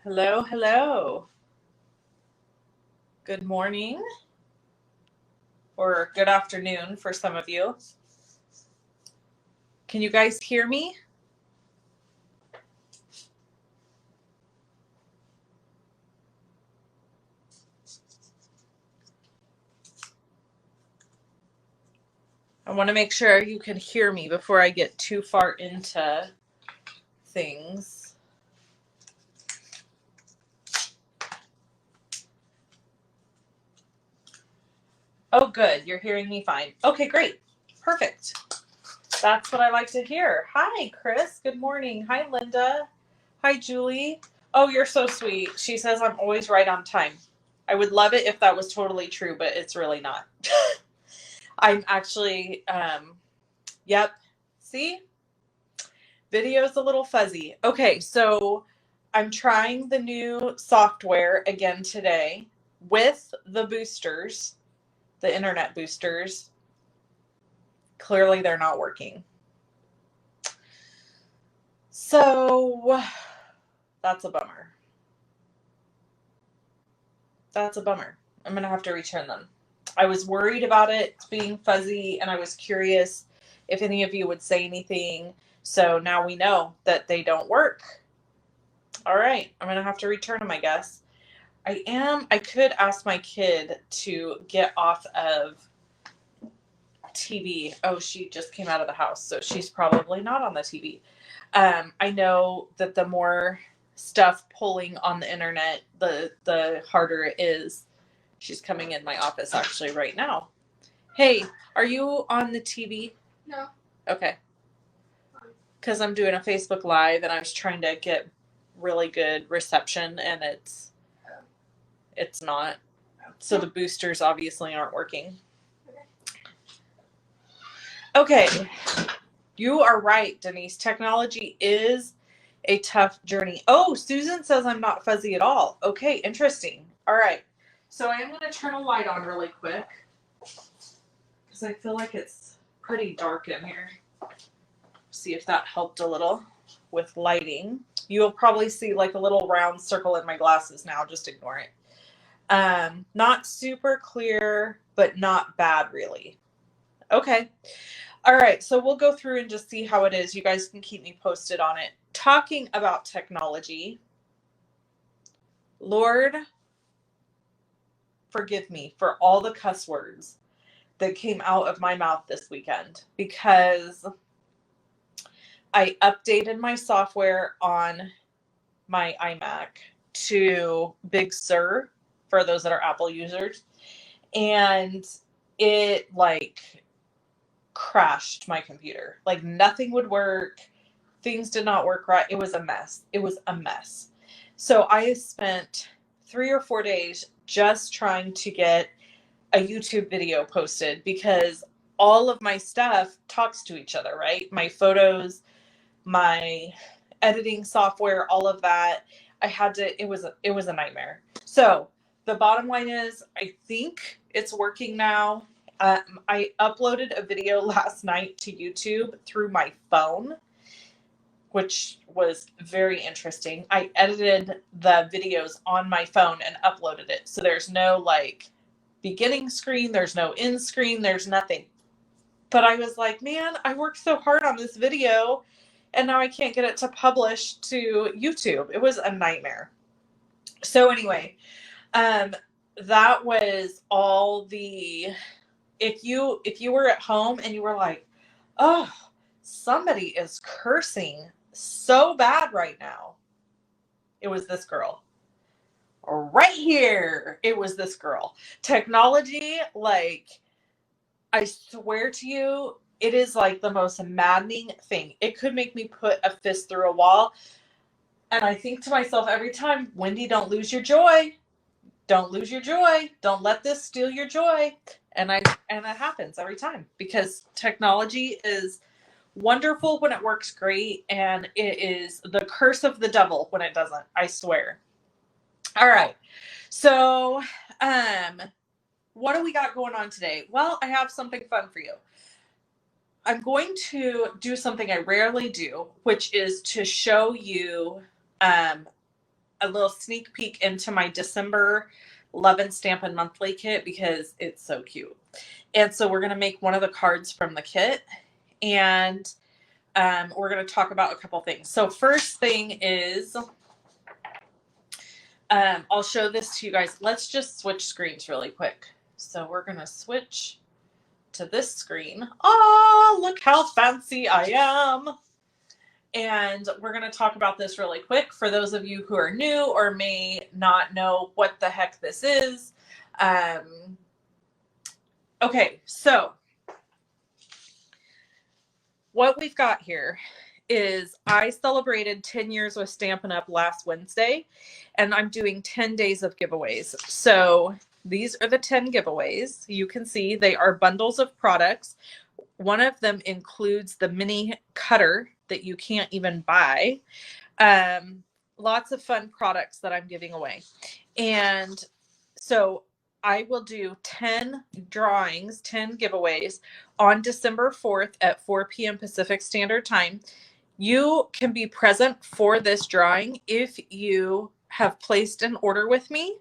Hello, hello. Good morning or good afternoon for some of you. Can you guys hear me? I want to make sure you can hear me before I get too far into things. Oh, good. You're hearing me fine. Okay, great. Perfect. That's what I like to hear. Hi, Chris. Good morning. Hi, Linda. Hi, Julie. Oh, you're so sweet. She says I'm always right on time. I would love it if that was totally true, but it's really not. I'm actually, yep. See? Video's a little fuzzy. Okay, so I'm trying the new software again today with the boosters, the internet boosters. Clearly they're not working. So that's a bummer. That's a bummer. I'm going to have to return them. I was worried about it being fuzzy and I was curious if any of you would say anything. So now we know that they don't work. All right, I'm going to have to return them, I guess. I could ask my kid to get off of TV. Oh, she just came out of the house, so she's probably not on the TV. I know that the more stuff pulling on the internet, the harder it is. She's coming in my office actually right now. Hey, are you on the TV? No. Okay. Because I'm doing a Facebook Live and I was trying to get really good reception and it's not. So the boosters obviously aren't working. Okay. You are right, Denise. Technology is a tough journey. Oh, Susan says I'm not fuzzy at all. Okay, interesting. All right. So I am going to turn a light on really quick because I feel like it's pretty dark in here. See if that helped a little with lighting. You'll probably see like a little round circle in my glasses now. Just ignore it. Not super clear, but not bad really. Okay. All right. So we'll go through and just see how it is. You guys can keep me posted on it. Talking about technology, Lord, forgive me for all the cuss words that came out of my mouth this weekend because I updated my software on my iMac to Big Sur for those that are Apple users. And it like crashed my computer. Like nothing would work. Things did not work right. It was a mess. It was a mess. So I spent 3 or 4 days just trying to get a YouTube video posted because all of my stuff talks to each other, right? My photos, my editing software, all of that. It was a nightmare. So the bottom line is I think it's working now. I uploaded a video last night to YouTube through my phone, which was very interesting. I edited the videos on my phone and uploaded it. So there's no like beginning screen, there's no end screen, there's nothing. But I was like, man, I worked so hard on this video and now I can't get it to publish to YouTube. It was a nightmare. So anyway, that was all the if you were at home and you were like, oh, somebody is cursing so bad right now, it was this girl. Right here, it was this girl. Technology, like, I swear to you, it is like the most maddening thing. It could make me put a fist through a wall. And I think to myself every time, Wendy, don't lose your joy. Don't lose your joy. Don't let this steal your joy. And it happens every time because technology is wonderful when it works great, and it is the curse of the devil when it doesn't, I swear. All right. So, what do we got going on today? Well, I have something fun for you. I'm going to do something I rarely do, which is to show you a a little sneak peek into my December Love and Stampin' Monthly kit because it's so cute. And so we're going to make one of the cards from the kit, and we're going to talk about a couple things. So first thing is, I'll show this to you guys. Let's just switch screens really quick. So we're going to switch to this screen. Oh, look how fancy I am. And we're going to talk about this really quick for those of you who are new or may not know what the heck this is. Okay, so what we've got here is I celebrated 10 years with Stampin' Up! Last Wednesday, and I'm doing 10 days of giveaways. So these are the 10 giveaways. You can see they are bundles of products. One of them includes the mini cutter that you can't even buy. Lots of fun products that I'm giving away. And so I will do 10 drawings, 10 giveaways on December 4th at 4 p.m. Pacific Standard Time. You can be present for this drawing if you have placed an order with me,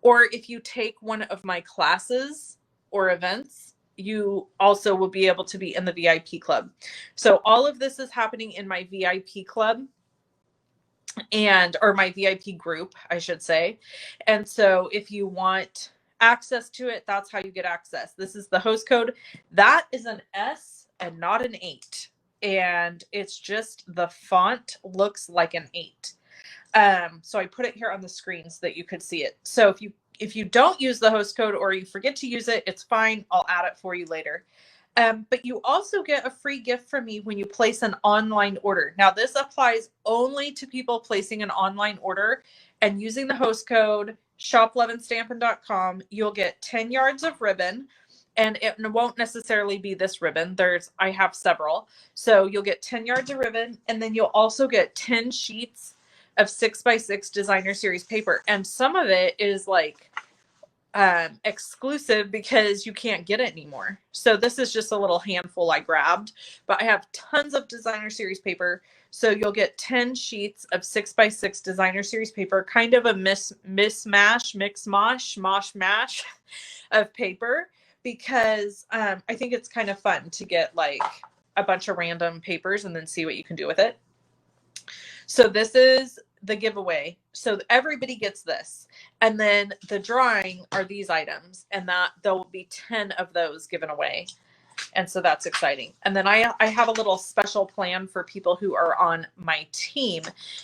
or if you take one of my classes or events. You also will be able to be in the VIP club. So all of this is happening in my VIP club, or my VIP group, I should say. And so if you want access to it, that's how you get access. This is the host code. That is an S and not an 8. And it's just the font looks like an 8. So I put it here on the screen so that you could see it. So if you don't use the host code or you forget to use it, it's fine. I'll add it for you later. But you also get a free gift from me when you place an online order. Now, this applies only to people placing an online order and using the host code shoploveandstampin.com. You'll get 10 yards of ribbon, and it won't necessarily be this ribbon. I have several. So you'll get 10 yards of ribbon, and then you'll also get 10 sheets of 6x6 designer series paper. And some of it is like exclusive because you can't get it anymore. So this is just a little handful I grabbed, but I have tons of designer series paper. So you'll get 10 sheets of 6x6 designer series paper, kind of a mix mash of paper, because I think it's kind of fun to get like a bunch of random papers and then see what you can do with it. So this is the giveaway. So everybody gets this. And then the drawing are these items, and that there will be 10 of those given away. And so that's exciting. And then I have a little special plan for people who are on my team.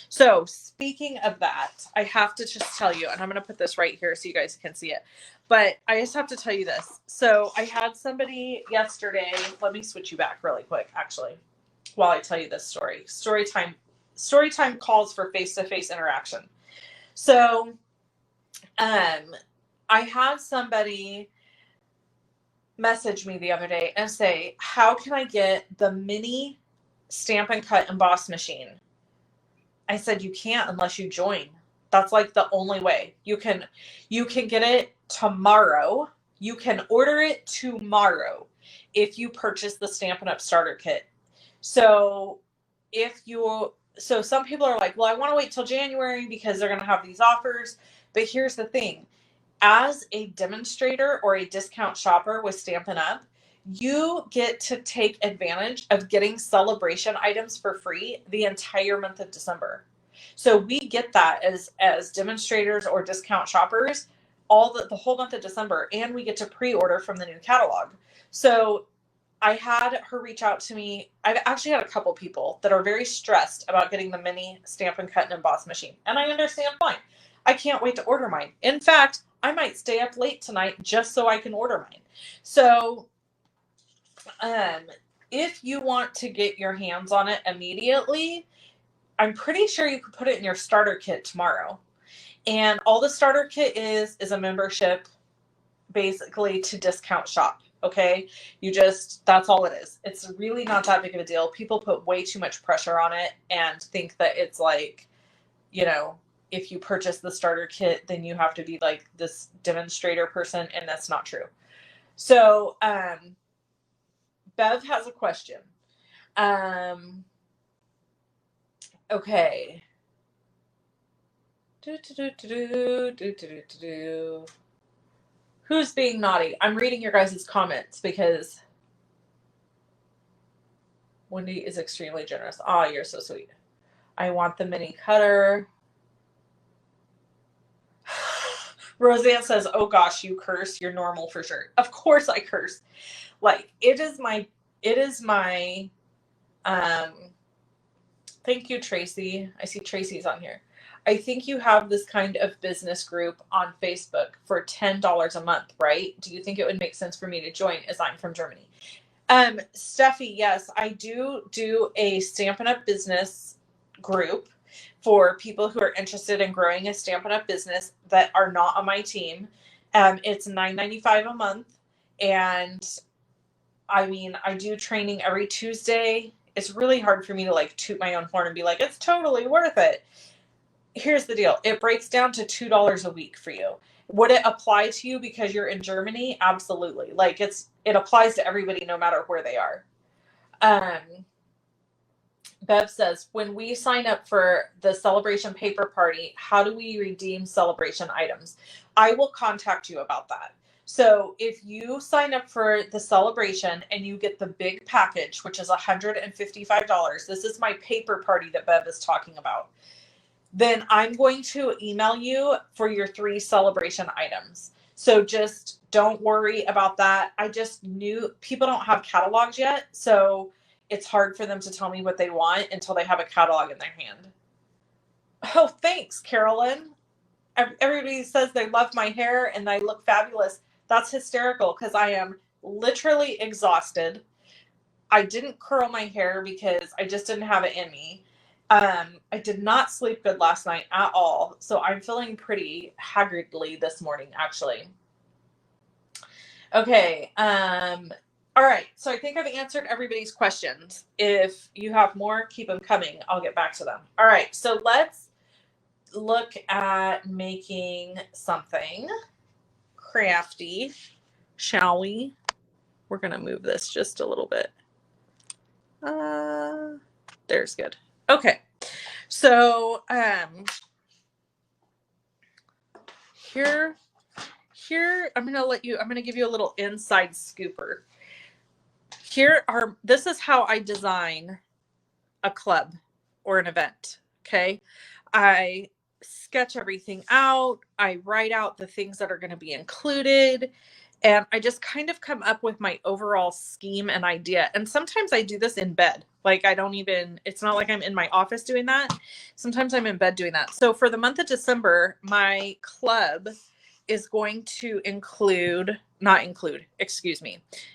So speaking of that, I have to just tell you, and I'm going to put this right here so you guys can see it, but I just have to tell you this. So I had somebody yesterday, let me switch you back really quick, actually, while I tell you this story. Story time calls for face-to-face interaction. So I had somebody message me the other day and say, how can I get the mini Stampin' Cut emboss machine? I said, you can't unless you join. That's like the only way. You can get it tomorrow. You can order it tomorrow if you purchase the Stampin' Up! Starter Kit. So some people are like, well, I want to wait till January because they're going to have these offers. But here's the thing. As a demonstrator or a discount shopper with Stampin' Up!, you get to take advantage of getting celebration items for free the entire month of December. So we get that as demonstrators or discount shoppers the whole month of December, and we get to pre-order from the new catalog. So I had her reach out to me. I've actually had a couple people that are very stressed about getting the mini Stampin' Cut and Emboss machine, and I understand fine. I can't wait to order mine. In fact, I might stay up late tonight just so I can order mine. So if you want to get your hands on it immediately, I'm pretty sure you could put it in your starter kit tomorrow. And all the starter kit is a membership basically to discount shop. Okay. That's all it is. It's really not that big of a deal. People put way too much pressure on it and think that it's like, if you purchase the starter kit, then you have to be like this demonstrator person, and that's not true. So, Bev has a question. Okay. Do, do, do, do, do, do, do, do, do. Who's being naughty? I'm reading your guys' comments because Wendy is extremely generous. Oh, you're so sweet. I want the mini cutter. Roseanne says, oh gosh, you curse. You're normal for sure. Of course I curse. Like, it is my, thank you, Tracy. I see Tracy's on here. I think you have this kind of business group on Facebook for $10 a month, right? Do you think it would make sense for me to join as I'm from Germany? Steffi, yes, I do a Stampin' Up! Business group for people who are interested in growing a Stampin' Up! Business that are not on my team. It's $9.95 a month. And I mean, I do training every Tuesday. It's really hard for me to like toot my own horn and be like, it's totally worth it. Here's the deal. It breaks down to $2 a week for you. Would it apply to you because you're in Germany? Absolutely. Like it applies to everybody no matter where they are. Bev says, when we sign up for the celebration paper party, how do we redeem celebration items? I will contact you about that. So if you sign up for the celebration and you get the big package, which is $155, this is my paper party that Bev is talking about, then I'm going to email you for your 3 celebration items. So just don't worry about that. I just knew people don't have catalogs yet, so it's hard for them to tell me what they want until they have a catalog in their hand. Oh, thanks, Carolyn. Everybody says they love my hair and I look fabulous. That's hysterical because I am literally exhausted. I didn't curl my hair because I just didn't have it in me. I did not sleep good last night at all. So I'm feeling pretty haggardly this morning, actually. Okay. All right. So I think I've answered everybody's questions. If you have more, keep them coming. I'll get back to them. All right. So let's look at making something crafty, shall we? We're going to move this just a little bit. There's good. Okay. So, here, I'm going to give you a little inside scooper. This is how I design a club or an event. Okay. I sketch everything out. I write out the things that are going to be included. And I just kind of come up with my overall scheme and idea. And sometimes I do this in bed. Like it's not like I'm in my office doing that. Sometimes I'm in bed doing that. So for the month of December, my club is going to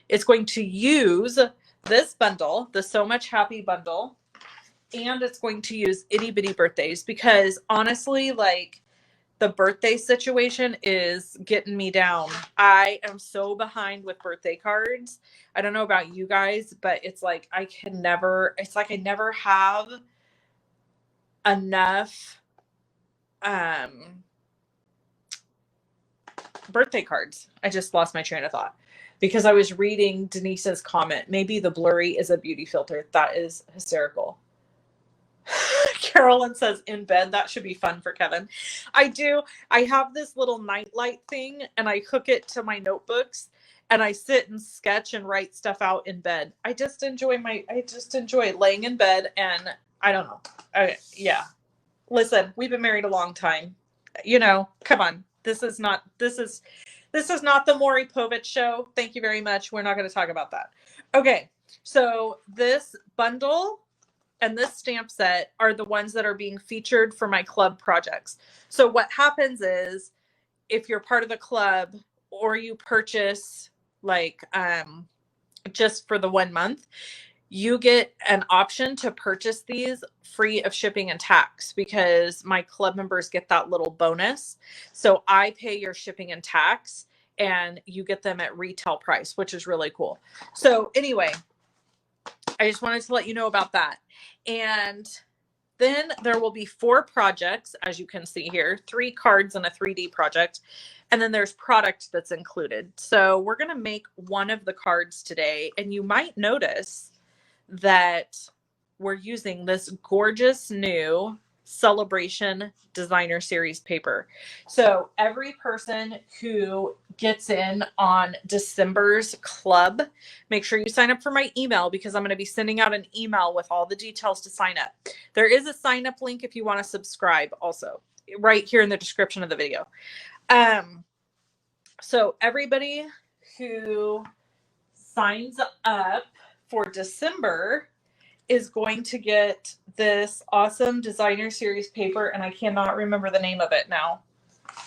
it's going to use this bundle, the So Much Happy bundle. And it's going to use Itty Bitty Birthdays because honestly, like, the birthday situation is getting me down. I am so behind with birthday cards. I don't know about you guys, but it's like I never have enough birthday cards. I just lost my train of thought because I was reading Denise's comment. Maybe the Blurry is a beauty filter. That is hysterical. Carolyn says in bed. That should be fun for Kevin. I have this little nightlight thing and I hook it to my notebooks and I sit and sketch and write stuff out in bed. I just enjoy laying in bed and I don't know. Yeah. Listen, we've been married a long time. Come on. This is not the Maury Povich show. Thank you very much. We're not going to talk about that. Okay. So this bundle and this stamp set are the ones that are being featured for my club projects. So what happens is if you're part of the club or you purchase just for the 1 month, you get an option to purchase these free of shipping and tax because my club members get that little bonus. So I pay your shipping and tax and you get them at retail price, which is really cool. So anyway, I just wanted to let you know about that. And then there will be 4 projects, as you can see here, 3 cards and a 3D project. And then there's product that's included. So we're going to make one of the cards today. And you might notice that we're using this gorgeous new Celebration Designer Series paper. So every person who gets in on December's club, make sure you sign up for my email because I'm going to be sending out an email with all the details to sign up. There is a sign up link if you want to subscribe also, right here in the description of the video. So everybody who signs up for December is going to get this awesome designer series paper, and I cannot remember the name of it now.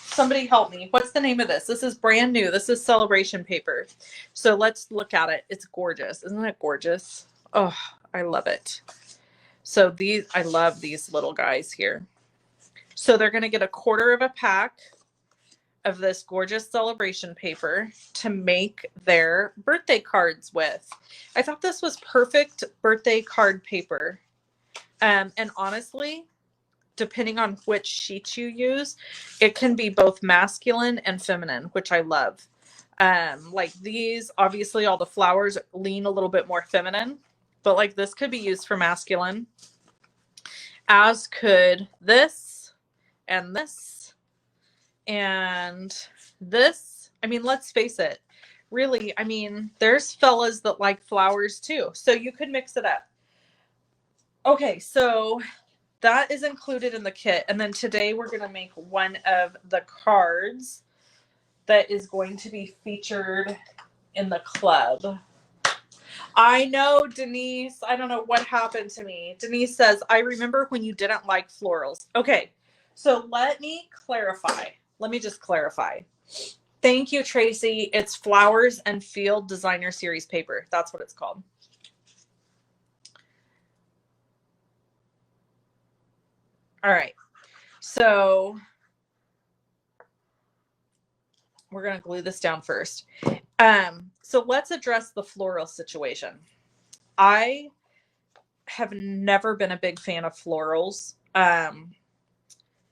Somebody help me. What's the name of this? This is brand new. This is celebration paper. So let's look at it. It's gorgeous. Isn't it gorgeous? Oh, I love it. So I love these little guys here. So they're going to get a quarter of a pack of this gorgeous celebration paper to make their birthday cards with. I thought this was perfect birthday card paper. And honestly, depending on which sheet you use, it can be both masculine and feminine, which I love. Like these, obviously all the flowers lean a little bit more feminine, but like this could be used for masculine, as could this and this. And this, I mean, let's face it, really, I mean, there's fellas that like flowers too. So you could mix it up. Okay, so that is included in the kit. And then today we're going to make one of the cards that is going to be featured in the club. I know, Denise, I don't know what happened to me. Denise says, I remember when you didn't like florals. Okay, so let me clarify. Let me just clarify. Thank you, Tracy. It's Flowers and Field Designer Series paper. That's what it's called. All right. So we're going to glue this down first. So let's address the floral situation. I have never been a big fan of florals.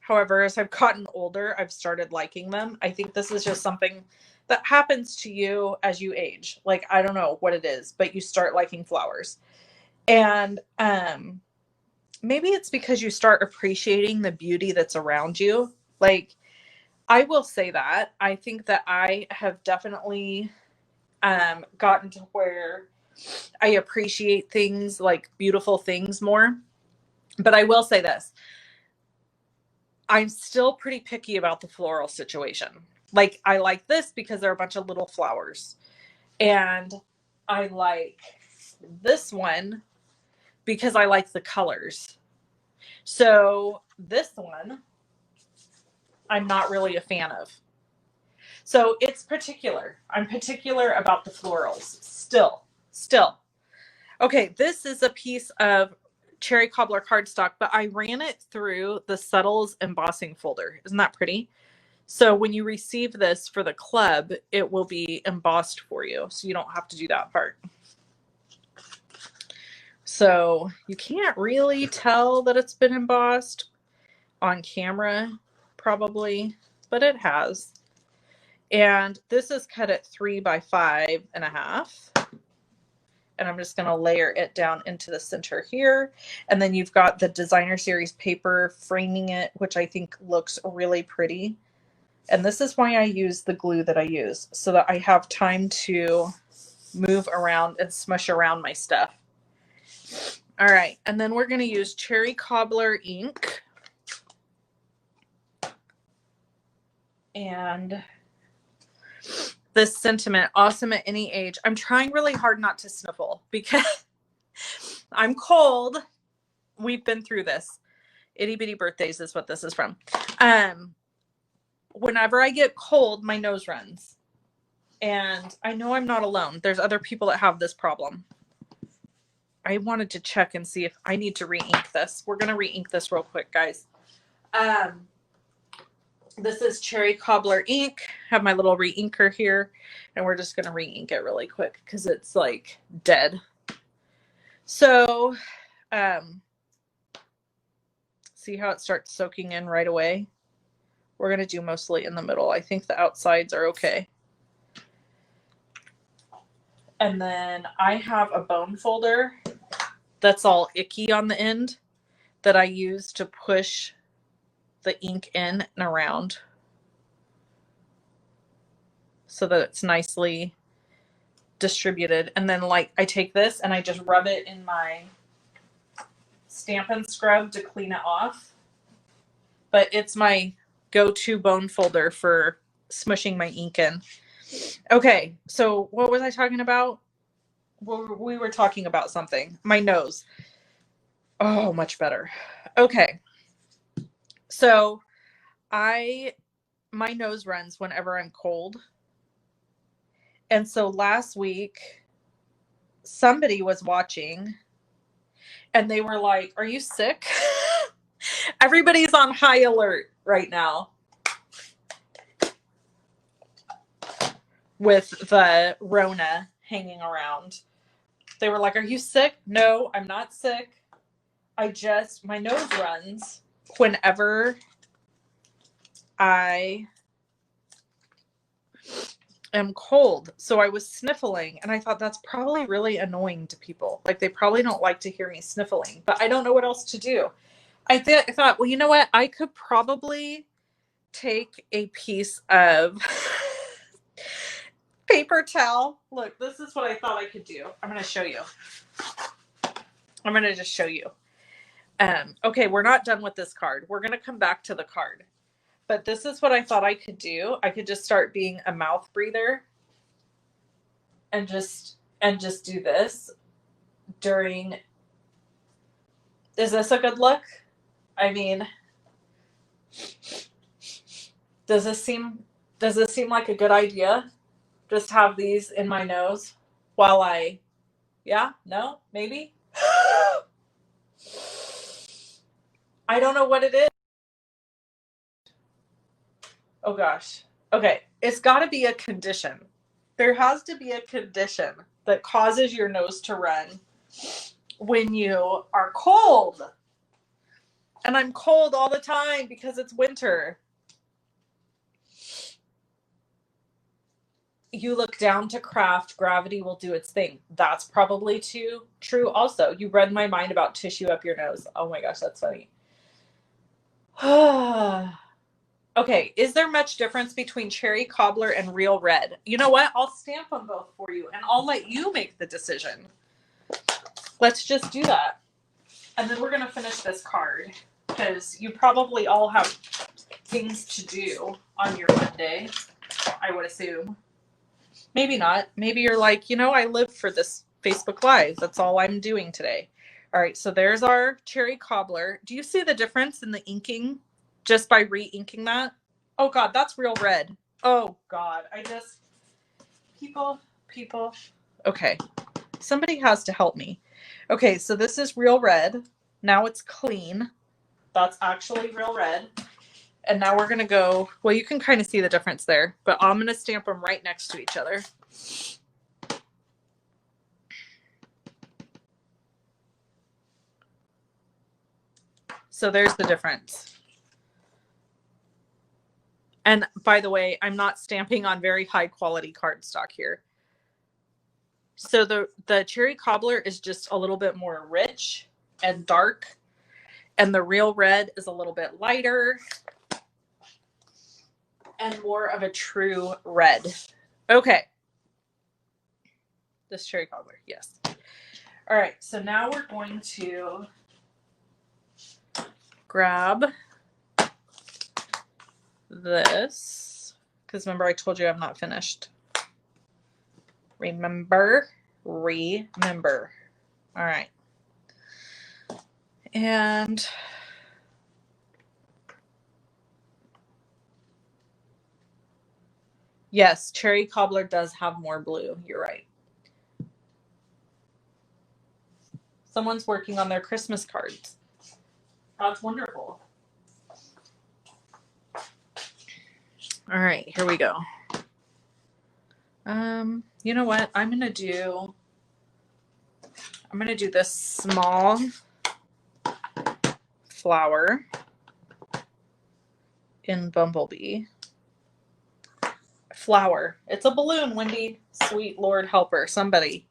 However, as I've gotten older, I've started liking them. I think this is just something that happens to you as you age. Like, I don't know what it is, but you start liking flowers. And maybe it's because you start appreciating the beauty that's around you. Like, I will say that. I think that I have definitely gotten to where I appreciate things, like beautiful things, more. But I will say this. I'm still pretty picky about the floral situation. Like, I like this because they're a bunch of little flowers. And I like this one because I like the colors. So this one, I'm not really a fan of. So it's particular. I'm particular about the florals. Still. Okay, this is a piece of cherry cobbler cardstock, but I ran it through the Subtles embossing folder. Isn't that pretty? So when you receive this for the club, it will be embossed for you. So you don't have to do that part. So you can't really tell that it's been embossed on camera, probably, but it has. And this is cut at 3 by 5.5. And I'm just going to layer it down into the center here. And then you've got the designer series paper framing it, which I think looks really pretty. And this is why I use the glue that I use, so that I have time to move around and smush around my stuff. All right. And then we're going to use cherry cobbler ink. And this sentiment, awesome at any age. I'm trying really hard not to sniffle because I'm cold. We've been through this. Itty bitty birthdays is what this is from. Whenever I get cold, my nose runs. And I know I'm not alone. There's other people that have this problem. I wanted to check and see if I need to re-ink this. We're going to re-ink this real quick, guys. This is cherry cobbler ink. Have my little re-inker here, and we're just going to re-ink it really quick because it's like dead. So see how it starts soaking in right away? We're going to do mostly in the middle. I think the outsides are okay. And then I have a bone folder that's all icky on the end that I use to push the ink in and around so that it's nicely distributed. And then like I take this and I just rub it in my Stampin' Scrub to clean it off. But it's my go-to bone folder for smushing my ink in. Okay, so what was I talking about? Well, we were talking about something. My nose. Oh, much better. Okay. So my nose runs whenever I'm cold. And so last week somebody was watching and they were like, "Are you sick?" Everybody's on high alert right now with the Rona hanging around. They were like, "Are you sick?" No, I'm not sick. My nose runs whenever I am cold. So I was sniffling and I thought that's probably really annoying to people. Like they probably don't like to hear me sniffling, but I don't know what else to do. I thought, well, you know what? I could probably take a piece of paper towel. Look, this is what I thought I could do. I'm going to show you. I'm going to just show you. Okay, we're not done with this card. We're going to come back to the card. But this is what I thought I could do. I could just start being a mouth breather and just do this during. Is this a good look? I mean, does this seem like a good idea? Just have these in my nose while no, maybe. I don't know what it is. Oh gosh. Okay. It's got to be a condition. There has to be a condition that causes your nose to run when you are cold. And I'm cold all the time because it's winter. You look down to craft, gravity will do its thing. That's probably true also. You read my mind about tissue up your nose. Oh my gosh, that's funny. Okay, is there much difference between cherry cobbler and real red? You know what? I'll stamp them both for you and I'll let you make the decision. Let's just do that. And then we're going to finish this card because you probably all have things to do on your Monday, I would assume. Maybe not. Maybe you're like, I live for this Facebook Live. That's all I'm doing today. All right, so there's our cherry cobbler. Do you see the difference in the inking just by re-inking that? Oh God, that's real red. Oh God, people. Okay, somebody has to help me. Okay, so this is real red. Now it's clean. That's actually real red. And now we're going to go, well, you can kind of see the difference there, but I'm going to stamp them right next to each other. So there's the difference. And by the way, I'm not stamping on very high quality cardstock here. So the cherry cobbler is just a little bit more rich and dark. And the real red is a little bit lighter and more of a true red. Okay. This cherry cobbler, yes. All right, so now we're going to grab this, because remember I told you I'm not finished. Remember. All right. And yes, cherry cobbler does have more blue. You're right. Someone's working on their Christmas cards. That's wonderful. All right, here we go. You know what? I'm gonna do this small flower in Bumblebee. Flower. It's a balloon, Wendy. Sweet Lord help her. Somebody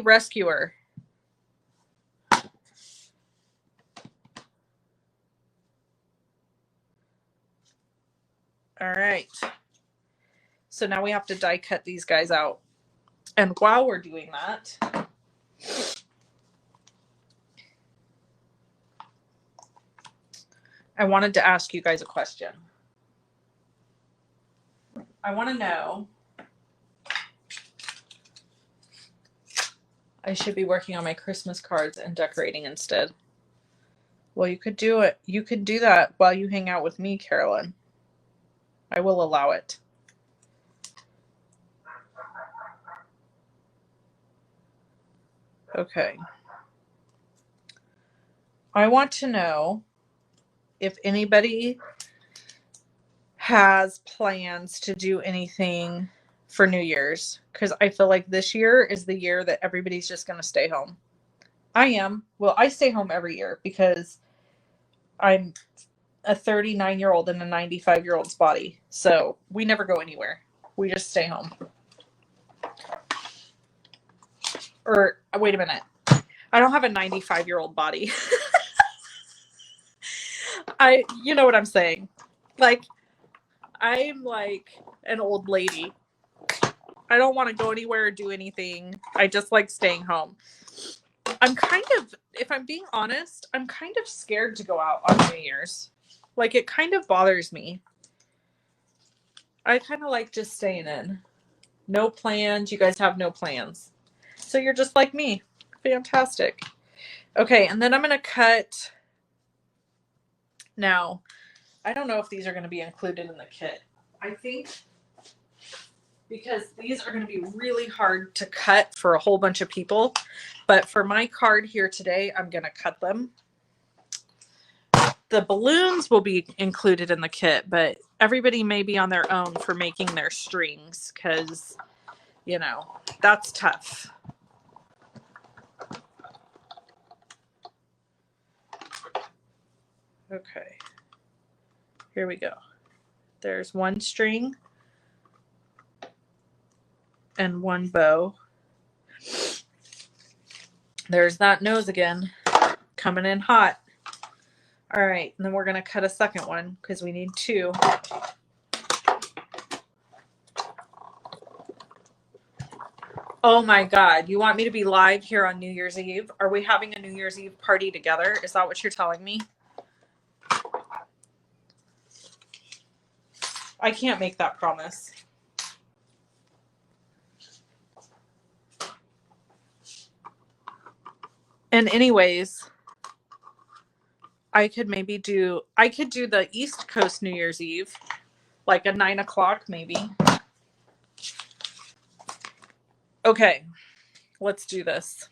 rescue her. All right. So now we have to die cut these guys out. And while we're doing that, I wanted to ask you guys a question. I want to know, I should be working on my Christmas cards and decorating instead. Well, you could do it. You could do that while you hang out with me, Carolyn. I will allow it. Okay. I want to know if anybody has plans to do anything for New Year's, because I feel like this year is the year that everybody's just going to stay home. I am. Well, I stay home every year because I'm a 39-year-old in a 95-year-old's body. So we never go anywhere. We just stay home. Or wait a minute. I don't have a 95-year-old body. You know what I'm saying? Like, I'm like an old lady. I don't want to go anywhere or do anything. I just like staying home. I'm kind of, if I'm being honest, I'm kind of scared to go out on New Year's. Like, it kind of bothers me. I kind of like just staying in. No plans. You guys have no plans. So you're just like me. Fantastic. Okay, and then I'm going to cut. Now, I don't know if these are going to be included in the kit. I think because these are going to be really hard to cut for a whole bunch of people. But for my card here today, I'm going to cut them. The balloons will be included in the kit, but everybody may be on their own for making their strings because, you know, that's tough. Okay. Here we go. There's one string and one bow. There's that nose again, coming in hot. All right, and then we're going to cut a second one because we need two. Oh my God, you want me to be live here on New Year's Eve? Are we having a New Year's Eve party together? Is that what you're telling me? I can't make that promise. And anyways, I could do the East Coast New Year's Eve, like a 9 o'clock maybe. Okay, let's do this.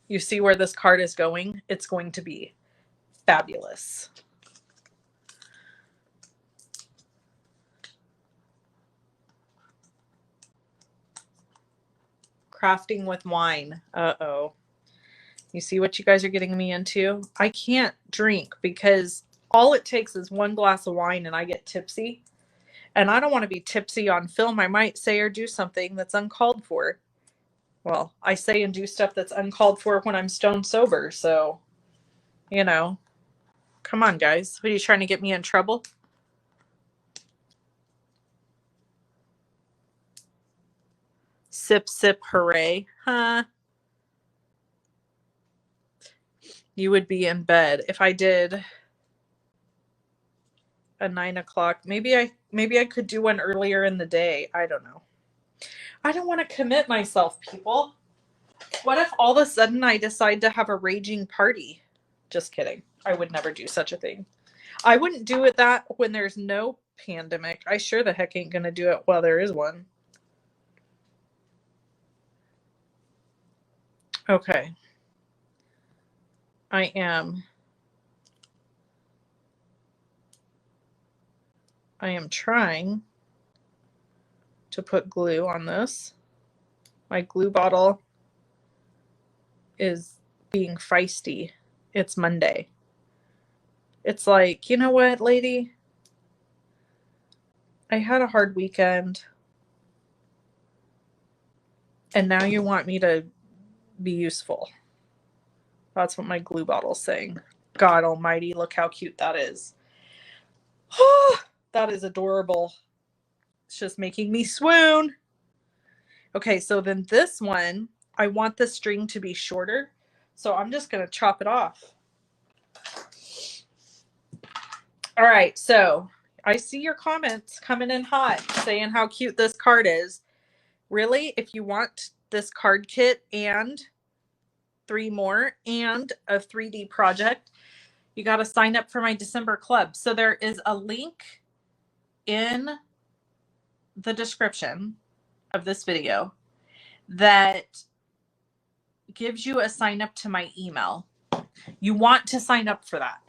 You see where this card is going? It's going to be fabulous. Crafting with wine. Uh-oh. You see what you guys are getting me into? I can't drink because all it takes is one glass of wine and I get tipsy. And I don't want to be tipsy on film. I might say or do something that's uncalled for. Well, I say and do stuff that's uncalled for when I'm stone sober. So, you know, come on, guys. What are you trying to get me in trouble? Sip, sip, hooray. Huh? You would be in bed if I did a 9 o'clock. Maybe I could do one earlier in the day. I don't know. I don't want to commit myself, people. What if all of a sudden I decide to have a raging party? Just kidding. I would never do such a thing. I wouldn't do it that when there's no pandemic. I sure the heck ain't gonna do it while there is one. Okay. I am trying to put glue on this. My glue bottle is being feisty. It's Monday. It's like, you know what, lady? I had a hard weekend. And now you want me to be useful. That's what my glue bottle's saying. God almighty, look how cute that is. That is adorable. It's just making me swoon. Okay, so then this one, I want the string to be shorter, so I'm just going to chop it off. All right, so I see your comments coming in hot saying how cute this card is. Really, if you want this card kit and 3 more and a 3D project, you got to sign up for my December club. So there is a link in the description of this video that gives you a sign up to my email. You want to sign up for that.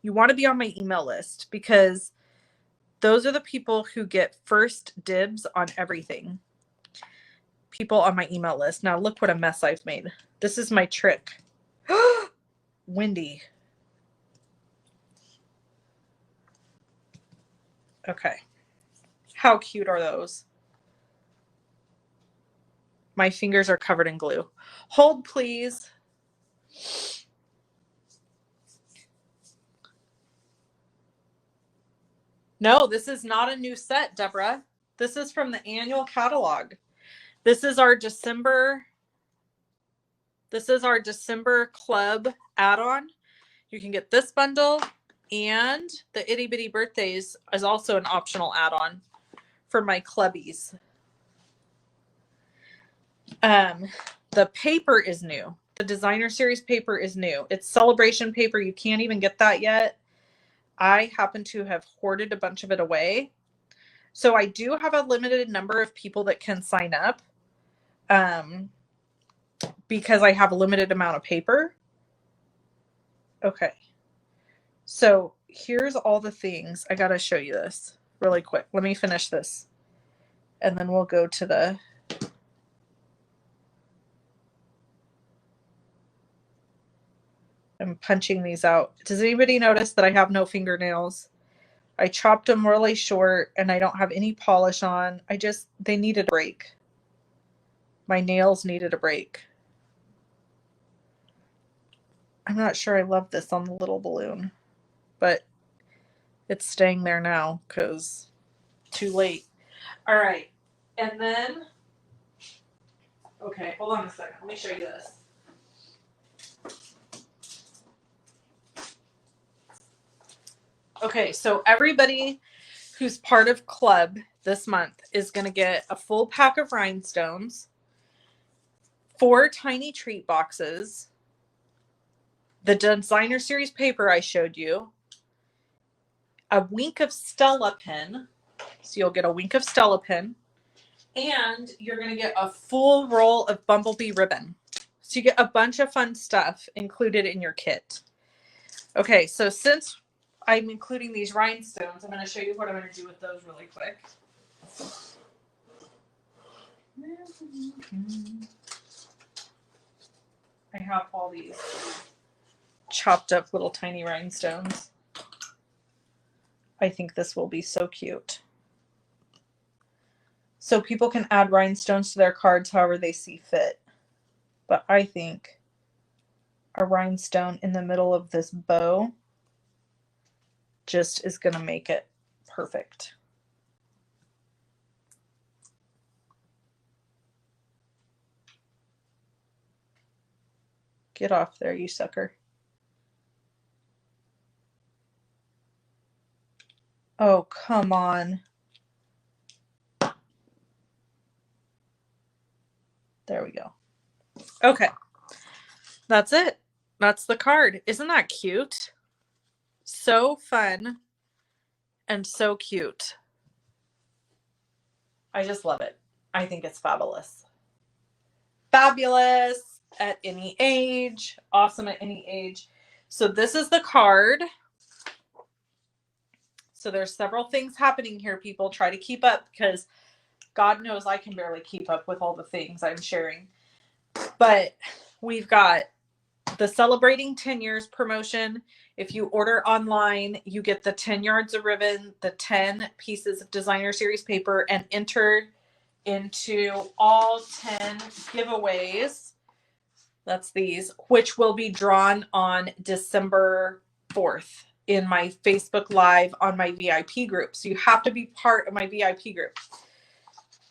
You want to be on my email list because those are the people who get first dibs on everything. People on my email list. Now look what a mess I've made. This is my trick. Windy. Okay. How cute are those? My fingers are covered in glue. Hold, please. No, this is not a new set, Deborah. This is from the annual catalog. This is our December. This is our December club add-on. You can get this bundle, and the Itty Bitty Birthdays is also an optional add-on for my clubbies. The paper is new. The designer series paper is new. It's celebration paper. You can't even get that yet. I happen to have hoarded a bunch of it away. So I do have a limited number of people that can sign up because I have a limited amount of paper. Okay. So here's all the things. I got to show you this really quick. Let me finish this. And then we'll go to the... I'm punching these out. Does anybody notice that I have no fingernails? I chopped them really short and I don't have any polish on. They needed a break. My nails needed a break. I'm not sure I love this on the little balloon, but it's staying there now because too late. All right. And then, okay, hold on a second. Let me show you this. Okay, so everybody who's part of club this month is going to get a full pack of rhinestones, 4 tiny treat boxes, the designer series paper I showed you, a wink of Stella pin. So you'll get a wink of Stella pin, and you're going to get a full roll of bumblebee ribbon. So you get a bunch of fun stuff included in your kit. Okay, so since I'm including these rhinestones, I'm going to show you what I'm going to do with those really quick. I have all these chopped up little tiny rhinestones. I think this will be so cute. So people can add rhinestones to their cards however they see fit. But I think a rhinestone in the middle of this bow just is going to make it perfect. Get off there, you sucker. Oh, come on. There we go. Okay. That's it. That's the card. Isn't that cute? So fun and so cute. I just love it. I think it's fabulous. Fabulous at any age. Awesome at any age. So this is the card. So there's several things happening here, people. Try to keep up because God knows I can barely keep up with all the things I'm sharing. But we've got the Celebrating 10 Years promotion. If you order online, you get the 10 yards of ribbon, the 10 pieces of designer series paper, and entered into all 10 giveaways. That's these, which will be drawn on December 4th in my Facebook Live on my VIP group. So you have to be part of my VIP group.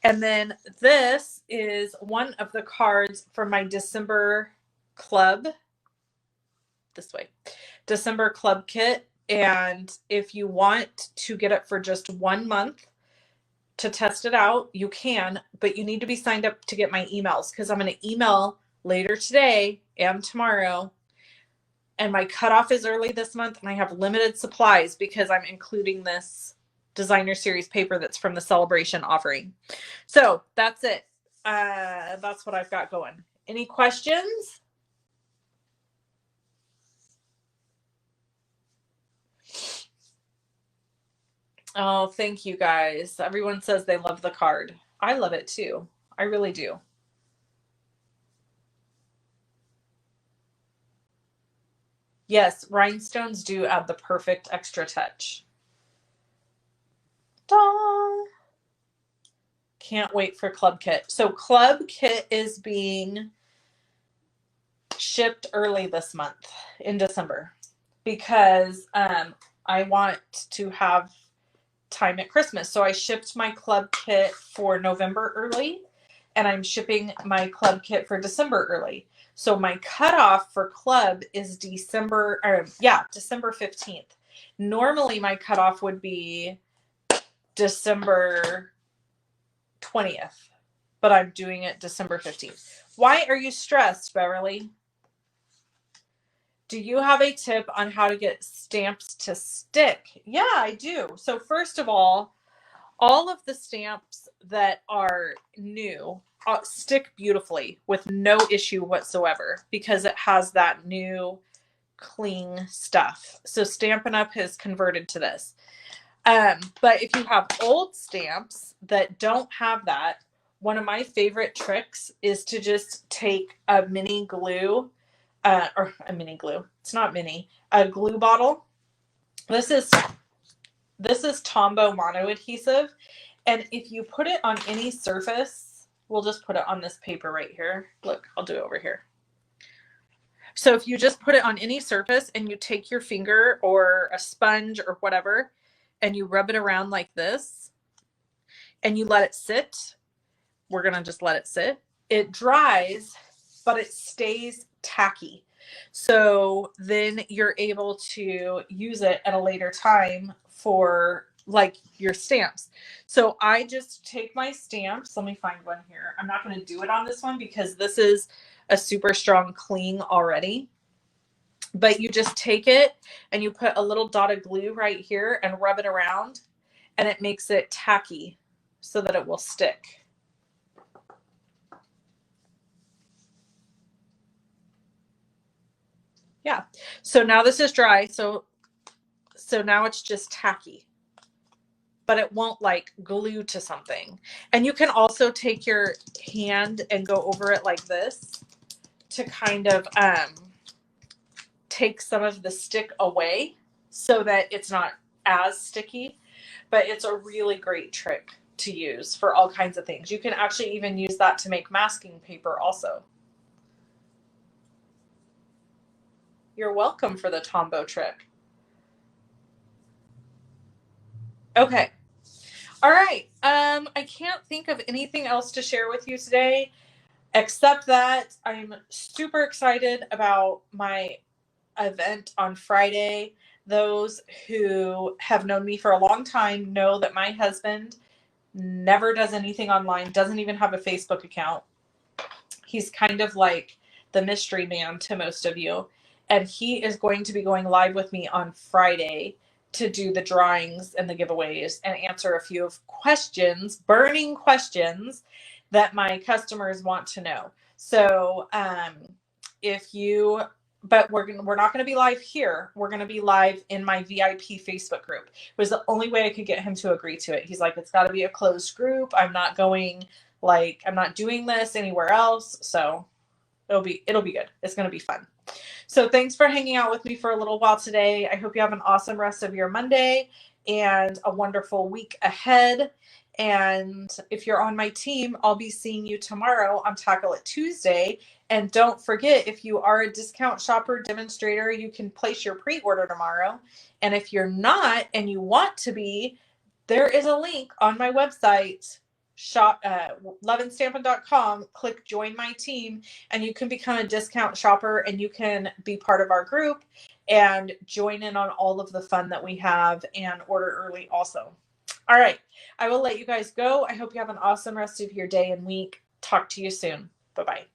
And then this is one of the cards for my December club. This way. December club kit. And if you want to get it for just 1 month to test it out, you can, but you need to be signed up to get my emails, because I'm going to email later today and tomorrow. And my cutoff is early this month, and I have limited supplies because I'm including this designer series paper that's from the celebration offering. So that's it. That's what I've got going. Any questions? Oh, thank you guys. Everyone says they love the card. I love it too. I really do. Yes, rhinestones do add the perfect extra touch. Da! Can't wait for club kit. So club kit is being shipped early this month in December because I want to have time at Christmas. So I shipped my club kit for November early, and I'm shipping my club kit for December early. So my cutoff for club is December 15th. Normally my cutoff would be December 20th, but I'm doing it December 15th. Why are you stressed, Beverly? Do you have a tip on how to get stamps to stick? Yeah, I do. So first of all of the stamps that are new stick beautifully with no issue whatsoever because it has that new clean stuff. So Stampin' Up has converted to this. But if you have old stamps that don't have that, one of my favorite tricks is to just take a mini glue, or a mini glue. It's not mini, a glue bottle. This is Tombow mono adhesive. And if you put it on any surface, we'll just put it on this paper right here. Look, I'll do it over here. So if you just put it on any surface and you take your finger or a sponge or whatever, and you rub it around like this, and you let it sit, we're going to just let it sit. It dries, but it stays tacky. So then you're able to use it at a later time for like your stamps. So I just take my stamps. Let me find one here. I'm not going to do it on this one because this is a super strong cling already. But you just take it and you put a little dot of glue right here and rub it around, and it makes it tacky so that it will stick. Yeah. So now this is dry. So now it's just tacky, but it won't like glue to something. And you can also take your hand and go over it like this to kind of take some of the stick away so that it's not as sticky. But it's a really great trick to use for all kinds of things. You can actually even use that to make masking paper also. You're welcome for the Tombow trick. Okay. All right. I can't think of anything else to share with you today, except that I'm super excited about my event on Friday. Those who have known me for a long time know that my husband never does anything online, doesn't even have a Facebook account. He's kind of like the mystery man to most of you. And he is going to be going live with me on Friday to do the drawings and the giveaways and answer a few of questions, burning questions that my customers want to know. So but we're not going to be live here. We're going to be live in my VIP Facebook group. It was the only way I could get him to agree to it. He's like, it's got to be a closed group. I'm not doing this anywhere else. So it'll be good. It's going to be fun. So thanks for hanging out with me for a little while today. I hope you have an awesome rest of your Monday and a wonderful week ahead. And if you're on my team, I'll be seeing you tomorrow on Tackle It Tuesday. And don't forget, if you are a discount shopper demonstrator, you can place your pre-order tomorrow. And if you're not and you want to be, there is a link on my website, loveandstampin.com. Click join my team and you can become a discount shopper and you can be part of our group and join in on all of the fun that we have and order early also. All right. I will let you guys go. I hope you have an awesome rest of your day and week. Talk to you soon. Bye-bye.